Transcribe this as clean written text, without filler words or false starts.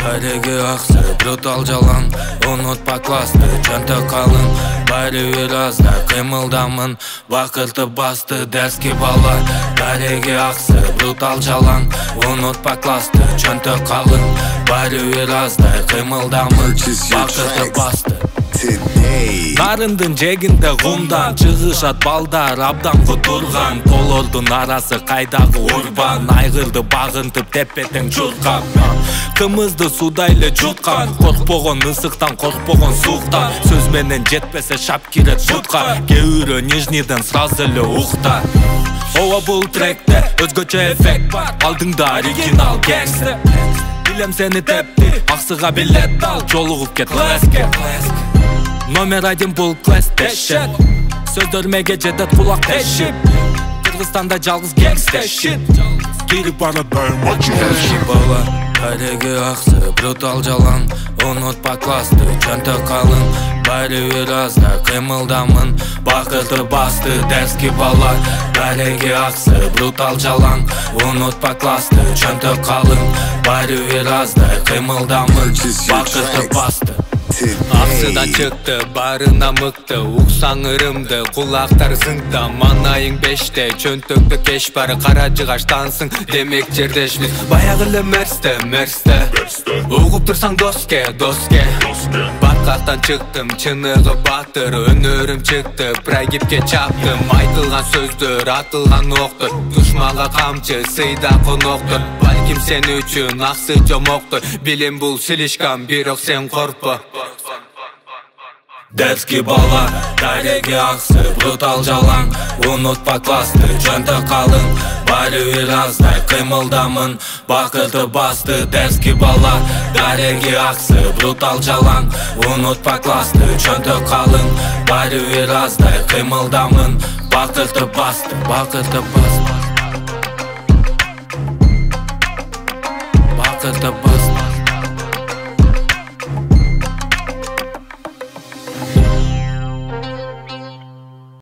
Дәреге ақсы, брутал жалаң, ұнытпа класты, чөнтөк қалың, бәрі разда, қимылдамын, бақыты басты, дәрске бала. Дәреге ақсы, брутал жалаң, ұнытпа класты, чөнтөк қалың, бәрі разда, қимылдамын, бақыты басты. Нарындың жегінде ғумдан чығышат балдар абдан құтырған. Толордың арасы қайдағы урбан, айғырды бағынтып теппетен жұртқан. Қымызды судайлы жұтқан, қорқпоғын ысықтан, қорқпоғын суықтан. Сөзменен жетпесе шап кирет жұтқа, кеуірі нижниден сразылы ұқта. Ова бұл тректе өзгөчө эффект бар, алдыңда оригинал гангстер. Билем сені тепті, ақсыға билет ал, жолығып кет леске. Номер один бұл класс тешет, сөздөрмеге жетет құлақ тешіп. Кыргызстанда жалғыз гангстер shit, киріп бара бәрі бала. Дәреге ақсы, брутал жалаң, ұнытпа класты, чөнтөк қалың, бәрі разда, қимылдамын, бақыты басты, дәрске бала. Дәреге ақсы, брутал жалаң, ұнытпа класты, чөнтөк қалың, бәрі разда, қимылдамын, бақыты басты. Ақсыдан чықты, барына мықты, ұқсаң ырымды, құлақтар зыңда. Манайың беште, чөнтөкті кеш бары, қаражығаштансың, демек жердешміз. Баяғылы мәрсті, ұғып тұрсаң доске. Батқақтан чыктым, чынығы батыр, өнөрім чыкты, прагипке чаптым. Айтылған сөздір, атылған оқтыр, дұшманға қамчы, сыйда қоноқтыр. Балким сен үшін ақсы жомоқтыр, билем бұл сілішкам, бирок сен қорпы. Дәрске бала, дәреге ақсы, брутал жалаң, ұнытпа класты, чөнтөк қалың, бәрі разда, қимылдамын, бақыты басты. Дәрске бала, дәреге ақсы, брутал жалаң, ұнытпа класты, чөнтөк қалың, бәрі разда, қимылдамын, бақыты басты, бақыты басты, бақыты басты.